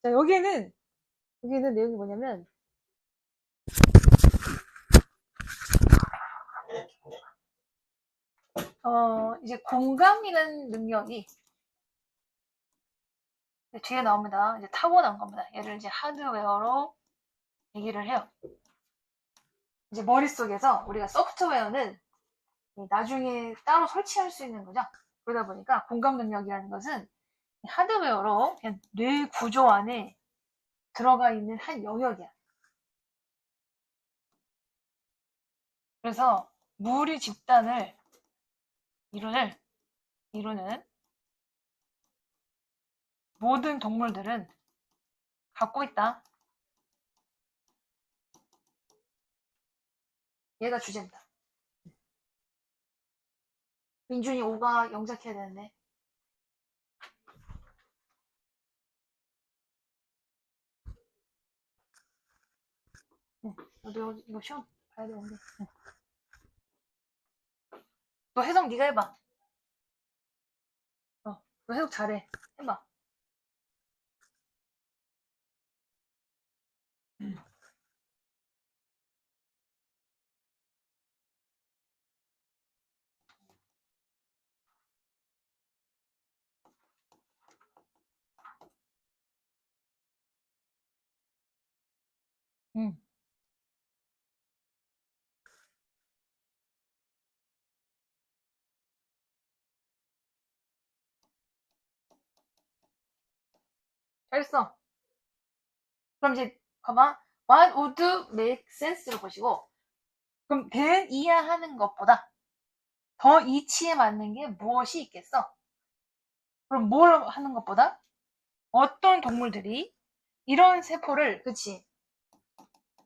자, 여기는 내용이 뭐냐면, 이제 공감이라는 능력이 뒤에 나옵니다. 이제 타고난 겁니다. 얘를 이제 하드웨어로 얘기를 해요. 이제 머릿속에서 우리가 소프트웨어는 나중에 따로 설치할 수 있는 거죠. 그러다 보니까 공감 능력이라는 것은 하드웨어로 그냥 뇌 구조 안에 들어가 있는 한 영역이야. 그래서 무리 집단을 이루는 모든 동물들은 갖고 있다. 얘가 주제입니다. 민준이 5가 영작해야 되는데. 너도 이거 시험 봐야 되는데. 너 해석 네가 해봐. 너 해석 잘해. 해봐. 응. 잘했어. 그럼 이제 봐봐. What would make sense를 보시고, 그럼 배 이해하는 것보다 더 이치에 맞는 게 무엇이 있겠어? 그럼 뭘 하는 것보다 어떤 동물들이 이런 세포를, 그치,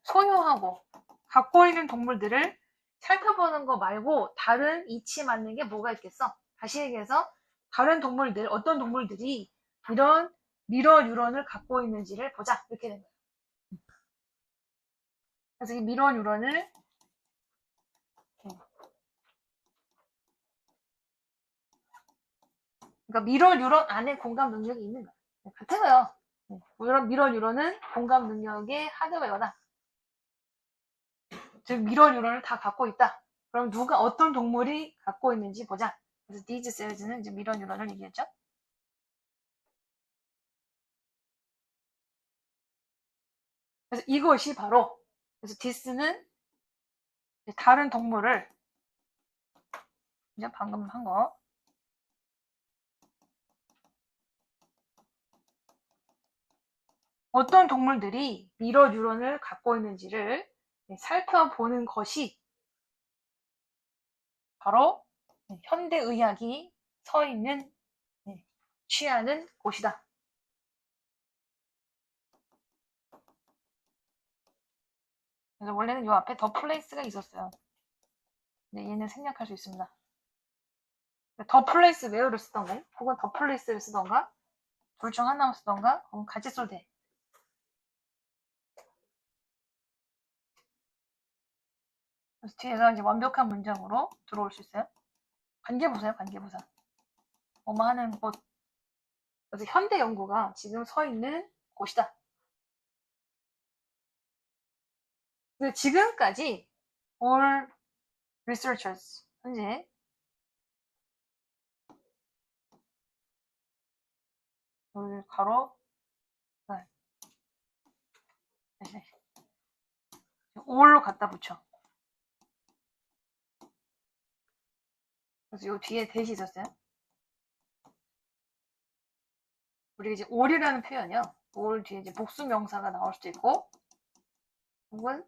소유하고 갖고 있는 동물들을 살펴보는 거 말고 다른 이치에 맞는 게 뭐가 있겠어? 다시 얘기해서 다른 동물들, 어떤 동물들이 이런 미러 뉴런을 갖고 있는지를 보자. 이렇게 된 거야. 그래서 이 미러 뉴런을 그러니까 미러 뉴런 안에 공감 능력이 있는 거야. 같은 거예요. 이런 미러 뉴런은 공감 능력의 하드웨어다. 즉 미러 뉴런을 다 갖고 있다. 그럼 누가 어떤 동물이 갖고 있는지 보자. 그래서 these cells는 이제 미러 뉴런을 얘기했죠. 그래서 이것이 바로 그래서 this는 다른 동물을 이제 방금 한 거 어떤 동물들이 미러 뉴런을 갖고 있는지를 살펴보는 것이 바로 현대의학이 서 있는 취하는 곳이다. 그래서 원래는 이 앞에 더 플레이스가 있었어요. 근데 얘는 생략할 수 있습니다. 더 플레이스 웨어를 쓰던가 혹은 더 플레이스를 쓰던가 둘 중 하나를 쓰던가 혹은 같이 써도 돼. 그래서 뒤에서 이제 완벽한 문장으로 들어올 수 있어요. 관계부사요, 관계부사. 뭐뭐 하는 곳. 그래서 현대 연구가 지금 서 있는 곳이다. 근데 지금까지 all researchers 현재 여기 가로 all로 갖다 붙여. 그래서 요 뒤에 대시 있었어요. 우리 이제 all이라는 표현이요. all 뒤에 이제 복수 명사가 나올 수도 있고 혹은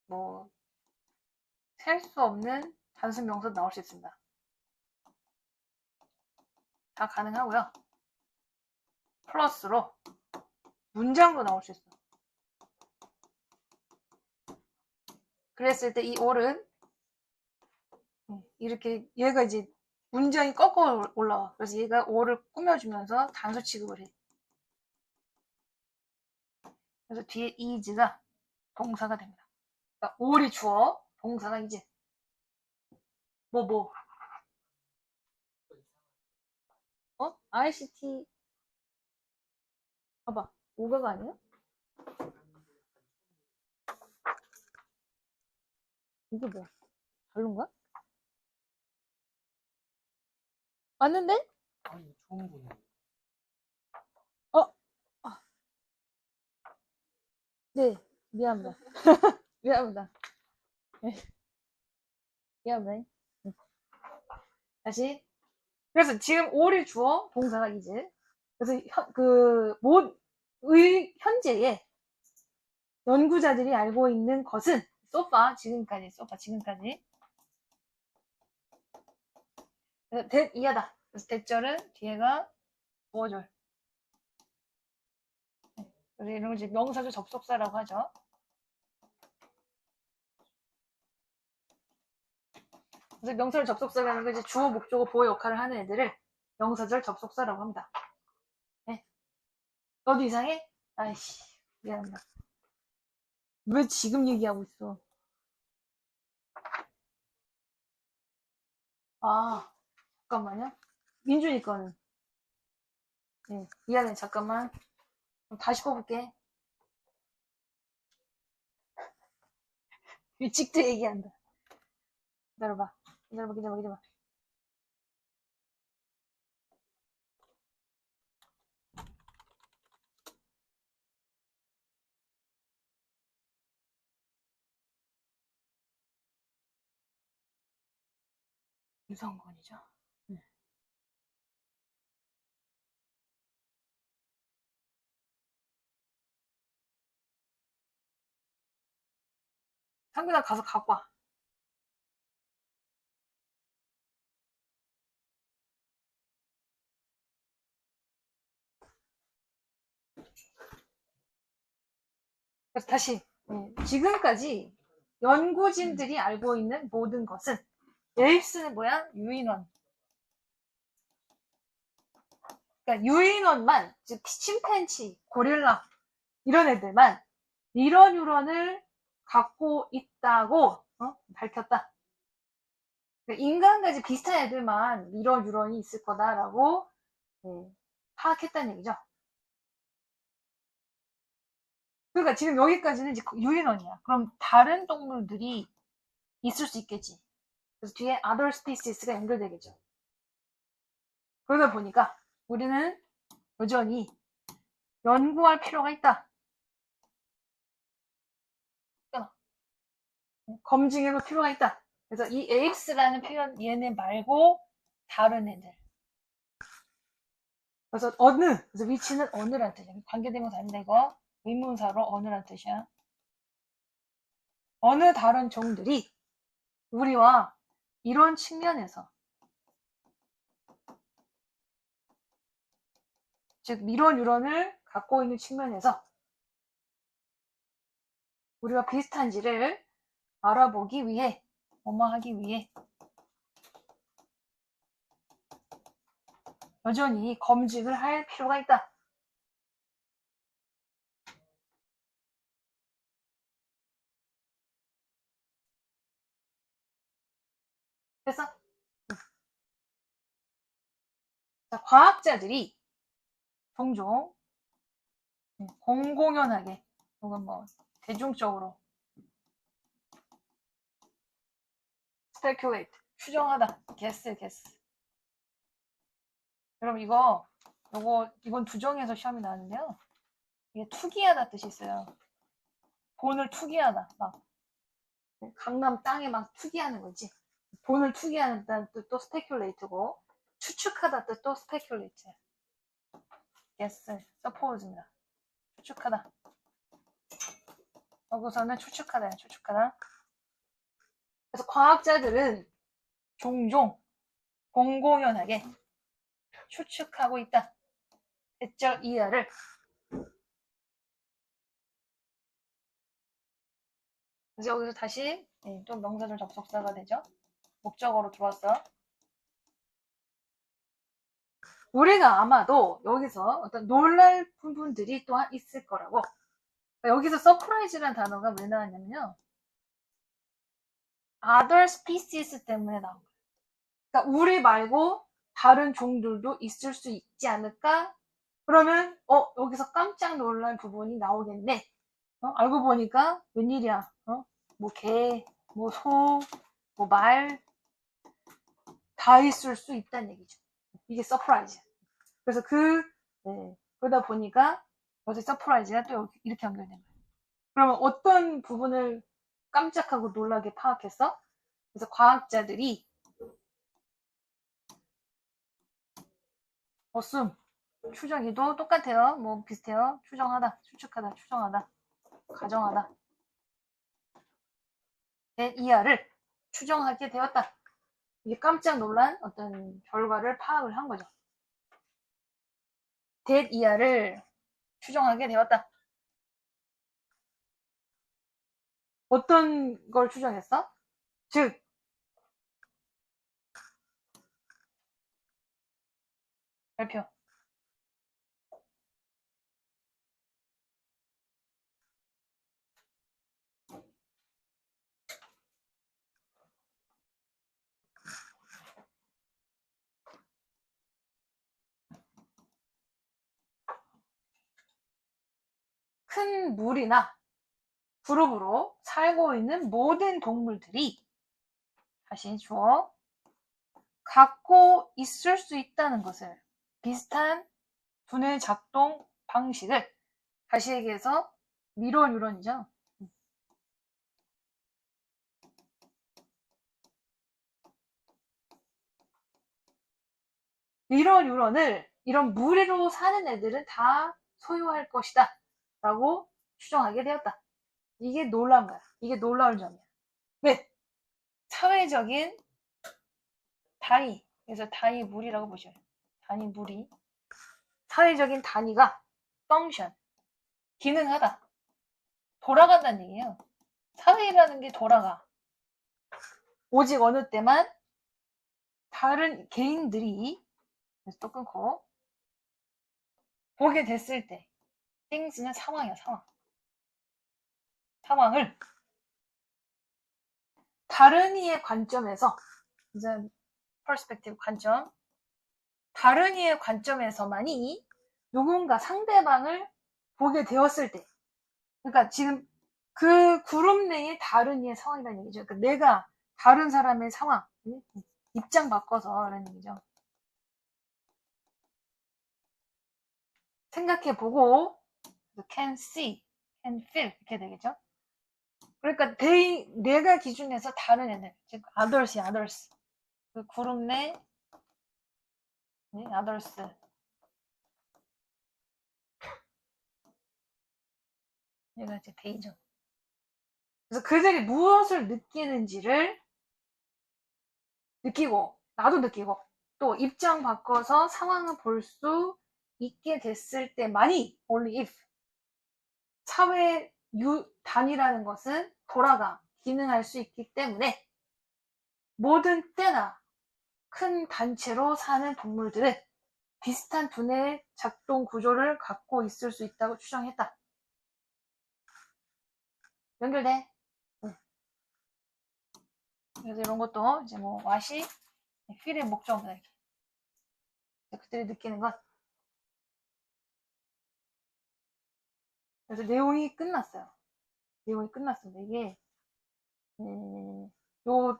뭐 셀 수 없는 단순 명사도 나올 수 있습니다. 다 가능하고요. 플러스로 문장도 나올 수 있어. 그랬을 때 이 all은 이렇게 얘가 이제 문장이 거꾸로 올라와. 그래서 얘가 all을 꾸며주면서 단수 취급을 해. 그래서 뒤에 is가 동사가 됩니다. 그러니까 all이 주어, 동사가 is. 뭐. ICT 봐봐. 5가 아니야? 이게 뭐야? 다른가? 맞는데? 아니, 처음 보네. 어? 아, 네. 미안합니다. 미안합니다. 네. 미안합니다. 네. 다시. 그래서 지금 5를 주어 동사가 이제. 그래서 현재의 연구자들이 알고 있는 것은 지금까지 그래서 that 이하다. 그래서 that절은 뒤에가 보어절. 그래서 이런 걸 이제 명사절 접속사라고 하죠. 그래서 명사절 접속사라는 건 이제 주어, 목적어, 보어 역할을 하는 애들을 명사절 접속사라고 합니다. 네. 너도 이상해? 아이씨, 미안합니다. 왜 지금 얘기하고 있어? 아, 잠깐만요. 민준이 거는. 네, 미안해, 잠깐만. 다시 뽑을게. 일찍도 얘기한다. 기다려봐. 기다려봐. 유성건이죠. 네. 상근아 가서 갖고 와. 그래서 다시 지금까지 연구진들이 알고 있는 모든 것은 앨스는 뭐야? 유인원. 그러니까 유인원만, 즉 침팬치, 고릴라 이런 애들만 미러 뉴런을 갖고 있다고 밝혔다. 그러니까 인간까지 비슷한 애들만 미러 뉴런이 있을 거다라고 파악했다는 얘기죠. 그러니까 지금 여기까지는 이제 유인원이야. 그럼 다른 동물들이 있을 수 있겠지. 그래서 뒤에 other species가 연결되겠죠. 그러다 보니까 우리는 여전히 연구할 필요가 있다. 검증해볼 필요가 있다. 그래서 이 apes라는 표현 얘네 말고 다른 애들. 그래서 그래서 위치는 어느란 뜻이야. 관계대명사 아닌데 이거 의문사로 어느란 뜻이야. 어느 다른 종들이 우리와 이런 측면에서 즉 미러 뉴런을 갖고 있는 측면에서 우리가 비슷한지를 알아보기 위해 하기 위해 여전히 검증을 할 필요가 있다. 그래서 과학자들이 종종 공공연하게 혹은 뭐 대중적으로 speculate 추정하다 guess 여러분 이건 두정에서 시험이 나왔는데요. 이게 투기하다 뜻이 있어요. 돈을 투기하다 막 강남 땅에 막 투기하는 거지. 돈을 투기하는 뜻도 speculate고 추측하다 뜻도 speculate guess suppose입니다. 추측하다. 여기서는 추측하다야 추측하다. 그래서 과학자들은 종종 공공연하게 추측하고 있다. 대절 이하를. 그래서 여기서 다시 또 명사절 접속사가 되죠. 목적어로 들어왔어. 우리가 아마도 여기서 어떤 놀랄 부분들이 또한 있을 거라고. 여기서 서프라이즈라는 단어가 왜 나왔냐면요. other species 때문에 나온 거예요. 그러니까 우리 말고 다른 종들도 있을 수 있지 않을까? 그러면 여기서 깜짝 놀랄 부분이 나오겠네. 알고 보니까 웬일이야. 뭐 개, 뭐 소, 뭐 말 다 있을 수 있다는 얘기죠. 이게 서프라이즈. 그래서 그러다 보니까 여기 서프라이즈가 또 이렇게 연결된 거예요. 그러면 어떤 부분을 깜짝하고 놀라게 파악했어? 그래서 과학자들이 어순, 추정이도 똑같아요. 뭐 비슷해요. 추정하다, 추측하다, 추정하다, 가정하다. 이하를 추정하게 되었다. 이게 깜짝 놀란 어떤 결과를 파악을 한 거죠. 이하를 추정하게 되었다. 어떤 걸 추정했어? 즉, 발표. 큰 무리나 그룹으로 살고 있는 모든 동물들이 다시 주어 갖고 있을 수 있다는 것을 비슷한 두뇌 작동 방식을 다시 얘기해서 미러 뉴런이죠. 미러 뉴런을 이런 무리로 사는 애들은 다 소유할 것이다 라고 추정하게 되었다. 이게 놀라운 거야. 이게 놀라운 점이야. 왜? 사회적인 단위, 그래서 단위 무리라고 보셔요. 단위 무리. 사회적인 단위가 펑션, 기능하다. 돌아간다는 얘기예요. 사회라는 게 돌아가. 오직 어느 때만 다른 개인들이, 그래서 또 끊고, 보게 됐을 때, things는 상황이야, 상황. 상황을 다른 이의 관점에서, 이제 perspective 관점, 다른 이의 관점에서만이 누군가 상대방을 보게 되었을 때, 그러니까 지금 그 그룹 내의 다른 이의 상황이라는 얘기죠. 그러니까 내가 다른 사람의 상황, 입장 바꿔서라는 얘기죠. 생각해보고 can see, can feel 이렇게 되겠죠. 그러니까 내가 기준에서 다른 애들, 즉 others이 others, 그 그룹 내 others, 얘가 이제 데이죠. 그래서 그들이 무엇을 느끼는지를 느끼고 나도 느끼고 또 입장 바꿔서 상황을 볼 수 있게 됐을 때만이 only if 사회 단위라는 것은 돌아가 기능할 수 있기 때문에 모든 때나 큰 단체로 사는 동물들은 비슷한 두뇌 작동 구조를 갖고 있을 수 있다고 추정했다. 연결돼? 응. 그래서 이런 것도 이제 뭐 와시, 필의 목적 이렇게 그들이 느끼는 것. 그래서 내용이 끝났어요. 내용이 끝났습니다. 이게 요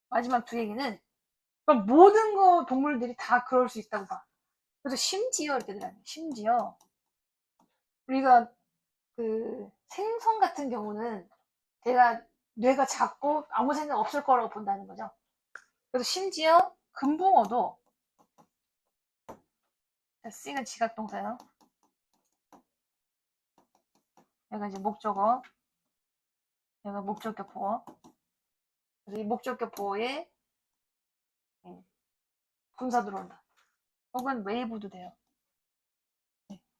마지막 두 얘기는 그럼 모든 동물들이 다 그럴 수 있다고 봐. 그래서 심지어 이렇게 들어요. 심지어 우리가 그 생선 같은 경우는 뇌가 작고 아무 생각 없을 거라고 본다는 거죠. 그래서 심지어 금붕어도 C가 지각동사예요. 얘가 이제 목적어, 얘가 목적격 보어. 그래서 이 목적격 보어에 분사 들어온다. 혹은 웨이브도 돼요.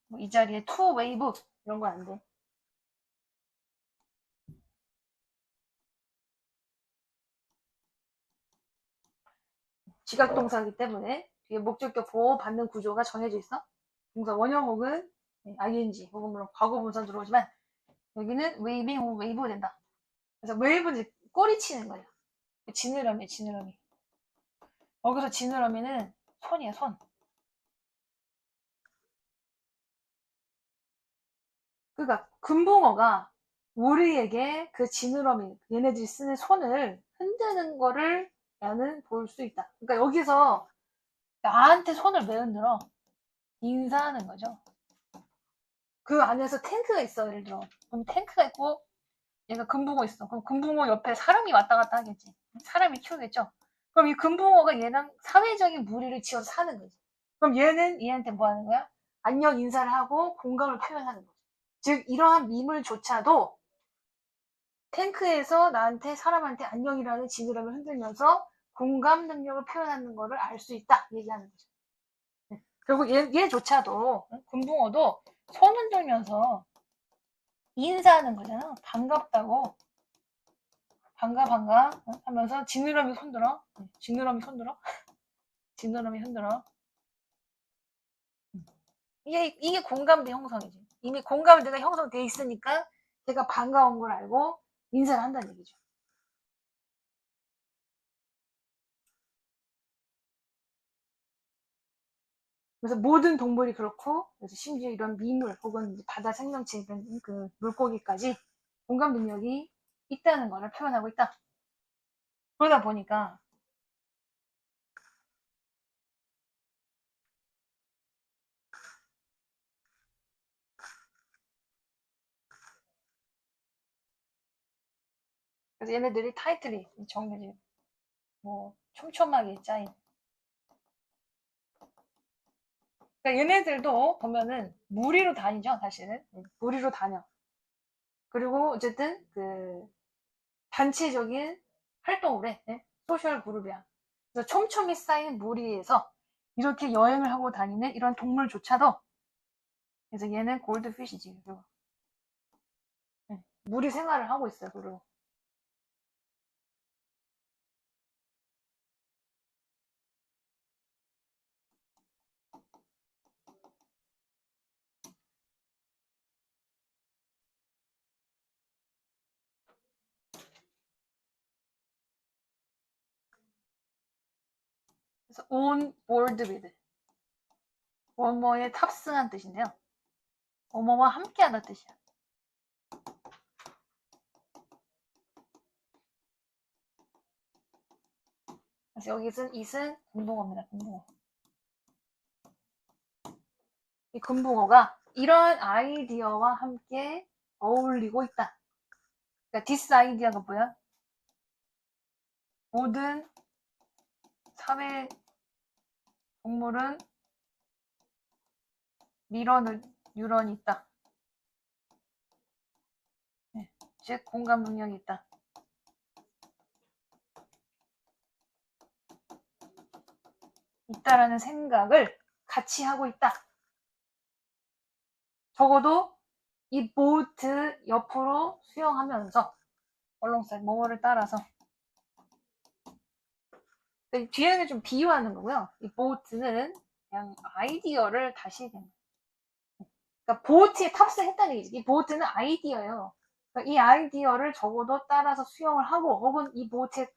뭐 이 자리에 to 웨이브 이런 건 안 돼. 지각동사이기 때문에 뒤에 목적격 보호 받는 구조가 정해져 있어. 동사 원형 혹은 ing 혹은 물론 과거 분사 들어오지만 여기는 웨이빙 혹은 웨이브 된다. 그래서 웨이브는 꼬리치는 거야. 지느러미. 여기서 지느러미는 손이야, 손. 그러니까 금붕어가 우리에게 그 지느러미, 얘네들이 쓰는 손을 흔드는 거를 나는 볼 수 있다. 그러니까 여기서 나한테 손을 왜 흔들어? 인사하는 거죠. 그 안에서 탱크가 있어, 예를 들어. 그럼 탱크가 있고, 얘가 금붕어 있어. 그럼 금붕어 옆에 사람이 왔다 갔다 하겠지. 사람이 키우겠죠. 그럼 이 금붕어가 얘랑 사회적인 무리를 지어서 사는 거지. 그럼 얘는 얘한테 뭐 하는 거야? 안녕 인사를 하고 공감을 표현하는 거죠. 즉, 이러한 미물조차도 탱크에서 나한테 사람한테 안녕이라는 지느러미를 흔들면서 공감 능력을 표현하는 거를 알 수 있다. 얘기하는 거죠. 결국 얘조차도, 금붕어도 손 흔들면서 인사하는 거잖아. 반갑다고. 반가 하면서 지느러미 손들어. 지느러미 손들어. 지느러미 흔들어. 이게 공감대 형성이지. 이미 공감대가 형성돼 있으니까 제가 반가운 걸 알고 인사를 한다는 얘기죠. 그래서 모든 동물이 그렇고, 그래서 심지어 이런 미물 혹은 바다 생명체 이런 그 물고기까지 공감 능력이 있다는 것을 표현하고 있다. 그러다 보니까 그래서 얘네들이 타이틀이 정해지 뭐 촘촘하게 짜인. 그러니까 얘네들도 보면은 무리로 다니죠, 사실은. 무리로 다녀. 그리고 어쨌든 그 단체적인 활동을 해. 네? 소셜 그룹이야. 그래서 촘촘히 쌓인 무리에서 이렇게 여행을 하고 다니는 이런 동물조차도, 그래서 얘는 골드피쉬지. 그리고 네. 무리 생활을 하고 있어요. 그리고 그래서 on board with, 뭐뭐에 탑승한 뜻인데요. 뭐뭐와 함께하다 뜻이야. 그래서 여기 쓴 it은 금붕어입니다. 금붕어. 이 금붕어가 이러한 아이디어와 함께 어울리고 있다. 그러니까 this 아이디어가 뭐야? 모든 사회 동물은 뉴런이 있다. 네. 즉 공감 능력이 있다. 있다라는 생각을 같이 하고 있다. 적어도 이 보트 옆으로 수영하면서 얼렁살 뭐뭐를 따라서, 뒤에는 좀 비유하는 거고요. 이 보트는 그냥 아이디어를 다시 그냥, 그러니까 보트에 탑승했다는 얘기지. 이 보트는 아이디어예요. 그러니까 이 아이디어를 적어도 따라서 수영을 하고 혹은 이 보트에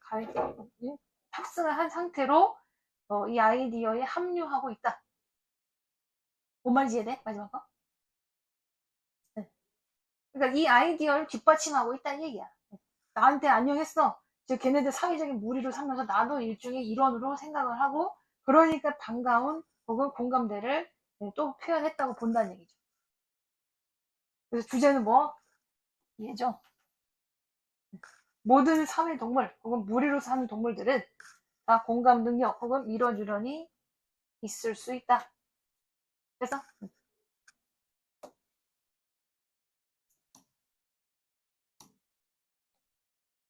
탑승을 한 상태로 이 아이디어에 합류하고 있다. 뭔 말인지 이해돼? 마지막 거? 네. 그러니까 이 아이디어를 뒷받침하고 있다는 얘기야. 나한테 안녕했어. 즉 걔네들 사회적인 무리로 삼면서 나도 일종의 일원으로 생각을 하고, 그러니까 반가운 혹은 공감대를 또 표현했다고 본다는 얘기죠. 그래서 주제는 뭐? 얘죠. 모든 사회 동물 혹은 무리로 사는 동물들은 다 공감 능력 혹은 이런 유런이 있을 수 있다. 그래서